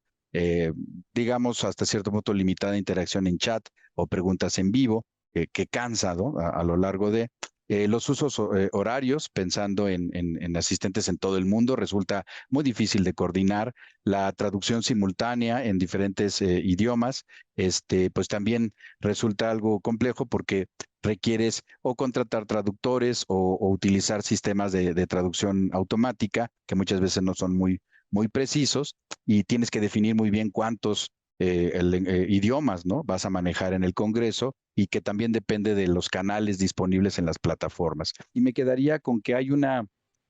digamos, hasta cierto punto limitada interacción en chat o preguntas en vivo, que cansa, ¿no? A lo largo de... los usos horarios, pensando en asistentes en todo el mundo, resulta muy difícil de coordinar. La traducción simultánea en diferentes idiomas, pues también resulta algo complejo porque requieres o contratar traductores o utilizar sistemas de traducción automática que muchas veces no son muy precisos y tienes que definir muy bien cuántos idiomas, ¿no? vas a manejar en el Congreso y que también depende de los canales disponibles en las plataformas. Y me quedaría con que hay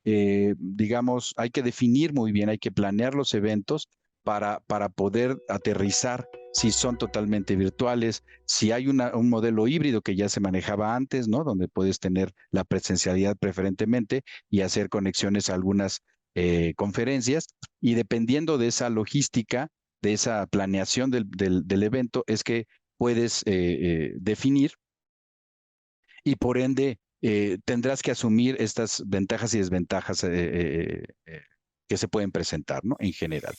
digamos, hay que definir muy bien, hay que planear los eventos para poder aterrizar si son totalmente virtuales, si hay un modelo híbrido que ya se manejaba antes, ¿no? Donde puedes tener la presencialidad preferentemente y hacer conexiones a algunas conferencias y dependiendo de esa logística, de esa planeación del evento, es que puedes definir y por ende tendrás que asumir estas ventajas y desventajas que se pueden presentar, ¿no? En general.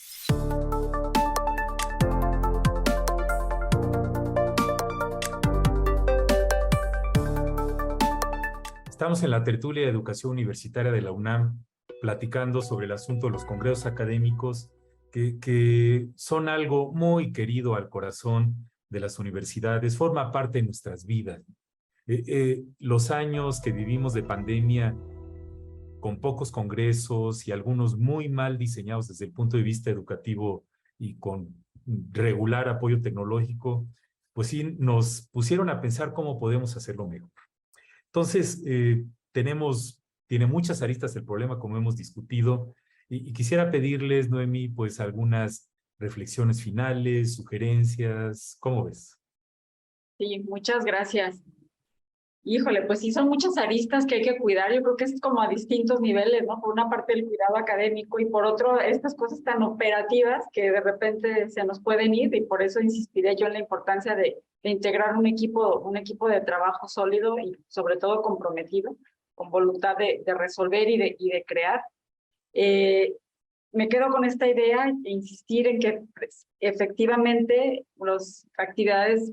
Estamos en la tertulia de educación universitaria de la UNAM, platicando sobre el asunto de los congresos académicos, que son algo muy querido al corazón de las universidades, forma parte de nuestras vidas. Los años que vivimos de pandemia, con pocos congresos y algunos muy mal diseñados desde el punto de vista educativo y con regular apoyo tecnológico, pues sí nos pusieron a pensar cómo podemos hacerlo mejor. Entonces, tiene muchas aristas el problema, como hemos discutido, y quisiera pedirles, Noemí, pues algunas reflexiones finales, sugerencias, ¿cómo ves? Sí, muchas gracias. Híjole, pues sí, son muchas aristas que hay que cuidar. Yo creo que es como a distintos niveles, ¿no? Por una parte el cuidado académico y por otro estas cosas tan operativas que de repente se nos pueden ir, y por eso insistiré yo en la importancia de integrar un equipo de trabajo sólido y sobre todo comprometido, con voluntad de resolver y de crear. Me quedo con esta idea de insistir en que pues, efectivamente las actividades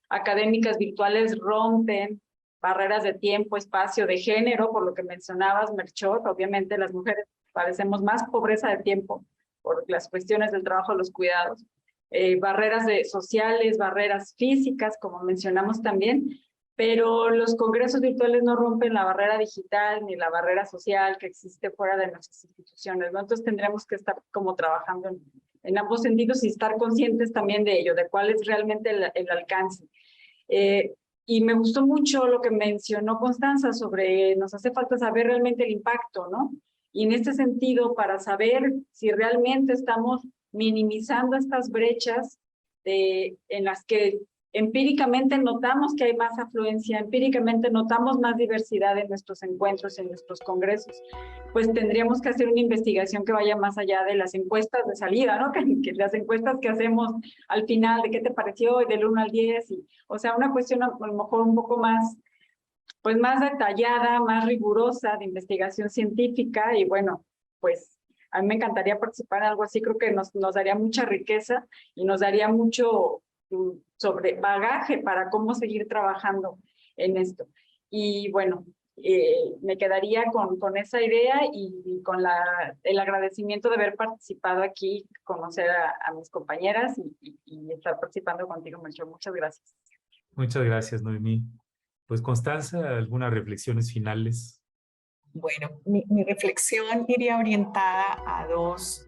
académicas virtuales rompen barreras de tiempo, espacio, de género, por lo que mencionabas, Melchor. Obviamente las mujeres padecemos más pobreza de tiempo por las cuestiones del trabajo, los cuidados, barreras sociales, barreras físicas, como mencionamos también, pero los congresos virtuales no rompen la barrera digital ni la barrera social que existe fuera de nuestras instituciones, ¿no? Entonces tendremos que estar como trabajando en ambos sentidos y estar conscientes también de ello, de cuál es realmente el alcance. Y me gustó mucho lo que mencionó Constanza sobre nos hace falta saber realmente el impacto, ¿no? Y en este sentido, para saber si realmente estamos minimizando estas brechas en las que empíricamente notamos que hay más afluencia, empíricamente notamos más diversidad en nuestros encuentros, en nuestros congresos, pues tendríamos que hacer una investigación que vaya más allá de las encuestas de salida, ¿no? Que las encuestas que hacemos al final de qué te pareció y del 1 al 10, o sea, una cuestión a lo mejor un poco más, pues más detallada, más rigurosa de investigación científica, y bueno, pues a mí me encantaría participar en algo así. Creo que nos daría mucha riqueza y nos daría mucho sobre bagaje para cómo seguir trabajando en esto. Y bueno, me quedaría con esa idea y con el agradecimiento de haber participado aquí, conocer a mis compañeras y estar participando contigo, Melchor. Muchas gracias. Muchas gracias, Noemí. Pues Constanza, ¿algunas reflexiones finales? Bueno, mi reflexión iría orientada a dos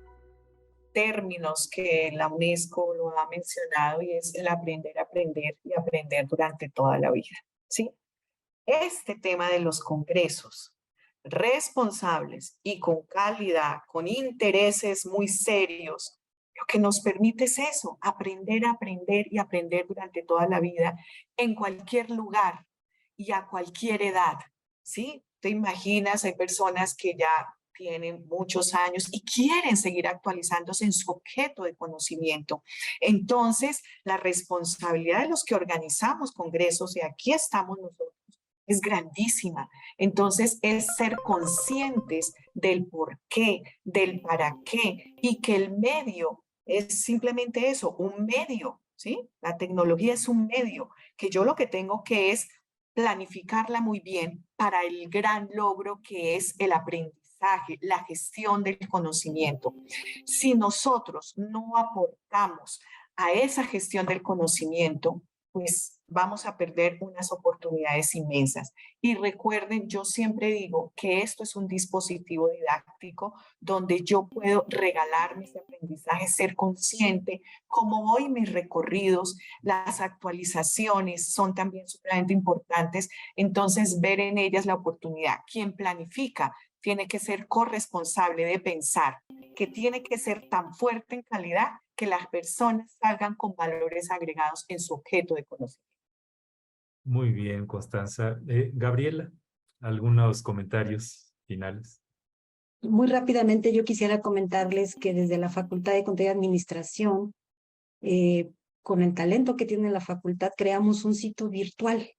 términos que la UNESCO lo ha mencionado, y es el aprender a aprender y aprender durante toda la vida, ¿sí? Este tema de los congresos responsables y con calidad, con intereses muy serios, lo que nos permite es eso, aprender a aprender y aprender durante toda la vida, en cualquier lugar y a cualquier edad, ¿sí? Te imaginas, hay personas que ya tienen muchos años y quieren seguir actualizándose en su objeto de conocimiento. Entonces, la responsabilidad de los que organizamos congresos, y aquí estamos nosotros, es grandísima. Entonces, es ser conscientes del por qué, del para qué, y que el medio es simplemente eso, un medio, ¿sí? La tecnología es un medio, que yo lo que tengo que es planificarla muy bien para el gran logro que es el aprendizaje, la gestión del conocimiento. Si nosotros no aportamos a esa gestión del conocimiento, pues vamos a perder unas oportunidades inmensas. Y recuerden, yo siempre digo que esto es un dispositivo didáctico donde yo puedo regalar mis aprendizajes, ser consciente, cómo voy mis recorridos, las actualizaciones son también sumamente importantes, entonces ver en ellas la oportunidad. Quien planifica tiene que ser corresponsable de pensar, que tiene que ser tan fuerte en calidad que las personas salgan con valores agregados en su objeto de conocimiento. Muy bien, Constanza. Gabriela, ¿algunos comentarios finales? Muy rápidamente yo quisiera comentarles que desde la Facultad de Contaduría y Administración, con el talento que tiene la facultad, creamos un sitio virtual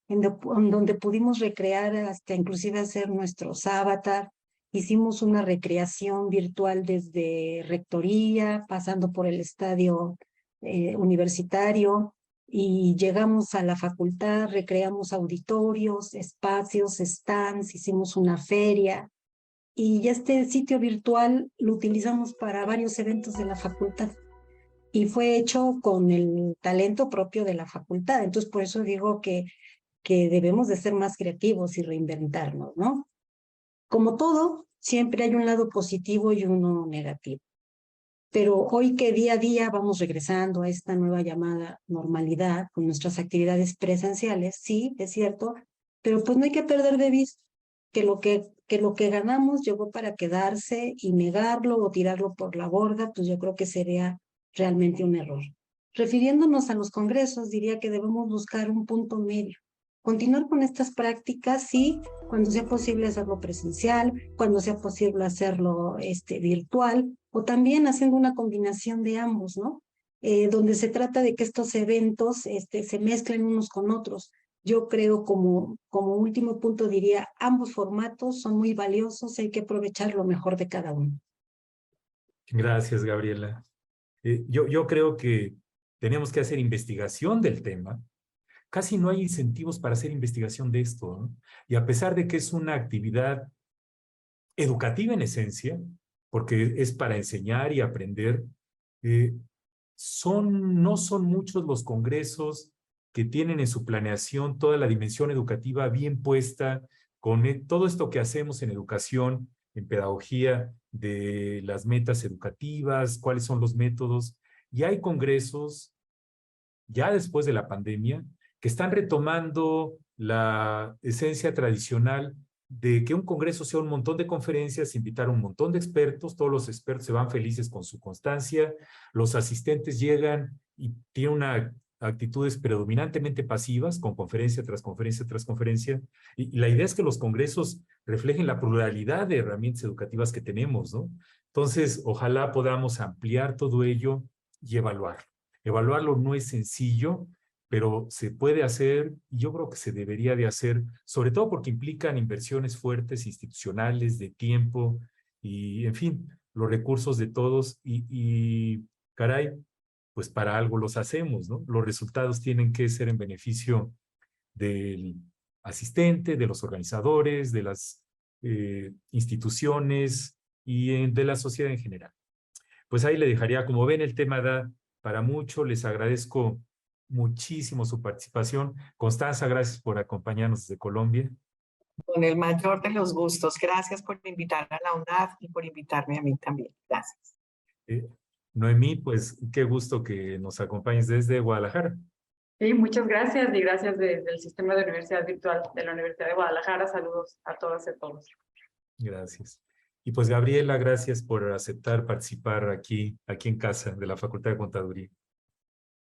en donde pudimos recrear, hasta inclusive hacer nuestros avatar. Hicimos una recreación virtual desde rectoría, pasando por el estadio universitario, y llegamos a la facultad, recreamos auditorios, espacios, stands, hicimos una feria, y este sitio virtual lo utilizamos para varios eventos de la facultad. Y fue hecho con el talento propio de la facultad. Entonces, por eso digo que debemos de ser más creativos y reinventarnos, ¿no? Como todo, siempre hay un lado positivo y uno negativo. Pero hoy que día a día vamos regresando a esta nueva llamada normalidad con nuestras actividades presenciales, sí, es cierto, pero pues no hay que perder de vista que lo que ganamos llegó para quedarse, y negarlo o tirarlo por la borda, pues yo creo que sería realmente un error. Refiriéndonos a los congresos, diría que debemos buscar un punto medio. Continuar con estas prácticas, sí, cuando sea posible hacerlo presencial, cuando sea posible hacerlo virtual, o también haciendo una combinación de ambos, ¿no? Donde se trata de que estos eventos se mezclen unos con otros. Yo creo, como último punto diría, ambos formatos son muy valiosos, hay que aprovechar lo mejor de cada uno. Gracias, Gabriela. Yo creo que tenemos que hacer investigación del tema. Casi no hay incentivos para hacer investigación de esto, ¿no? Y a pesar de que es una actividad educativa en esencia, porque es para enseñar y aprender, no son muchos los congresos que tienen en su planeación toda la dimensión educativa bien puesta, con todo esto que hacemos en educación, en pedagogía, de las metas educativas, cuáles son los métodos. Y hay congresos, ya después de la pandemia, que están retomando la esencia tradicional de que un congreso sea un montón de conferencias, invitar a un montón de expertos, todos los expertos se van felices con su constancia, los asistentes llegan y tienen una actitudes predominantemente pasivas, con conferencia tras conferencia tras conferencia, y la idea es que los congresos reflejen la pluralidad de herramientas educativas que tenemos, ¿no? Entonces, ojalá podamos ampliar todo ello y evaluarlo. Evaluarlo no es sencillo, pero se puede hacer, y yo creo que se debería de hacer, sobre todo porque implican inversiones fuertes, institucionales, de tiempo, y en fin, los recursos de todos, y caray, pues para algo los hacemos, ¿no? Los resultados tienen que ser en beneficio del asistente, de los organizadores, de las instituciones y de la sociedad en general. Pues ahí le dejaría, como ven, el tema da para mucho. Les agradezco muchísimo su participación. Constanza, gracias por acompañarnos desde Colombia. Con el mayor de los gustos. Gracias por invitar a la UNAV y por invitarme a mí también. Gracias. Noemí, pues qué gusto que nos acompañes desde Guadalajara. Sí, muchas gracias, y gracias desde el sistema de universidad virtual de la Universidad de Guadalajara. Saludos a todas y a todos. Gracias. Y pues Gabriela, gracias por aceptar participar aquí en casa de la Facultad de Contaduría.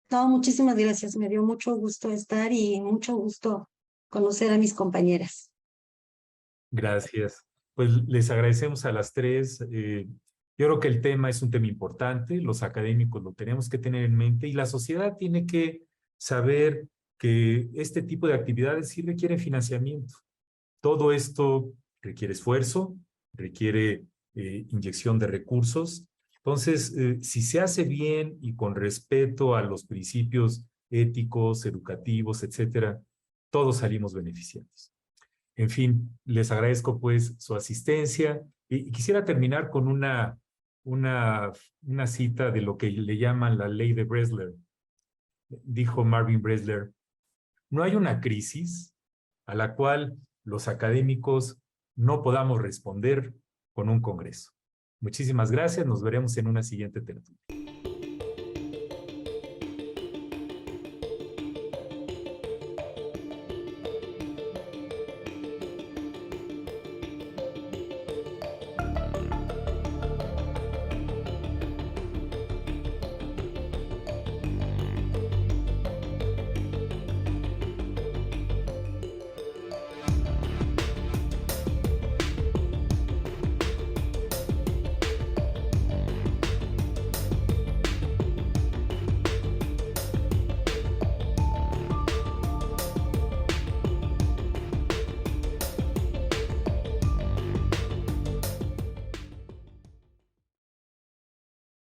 No, muchísimas gracias. Me dio mucho gusto estar y mucho gusto conocer a mis compañeras. Gracias. Pues les agradecemos a las tres. Yo creo que el tema es un tema importante. Los académicos lo tenemos que tener en mente y la sociedad tiene que saber que este tipo de actividades sí requieren financiamiento. Todo esto requiere esfuerzo, requiere inyección de recursos. Entonces, si se hace bien y con respeto a los principios éticos, educativos, etcétera, todos salimos beneficiados. En fin, les agradezco pues su asistencia y quisiera terminar con una cita de lo que le llaman la ley de Bresler. Dijo Marvin Bresler: no hay una crisis a la cual los académicos no podamos responder con un congreso. Muchísimas gracias, nos veremos en una siguiente tertulia.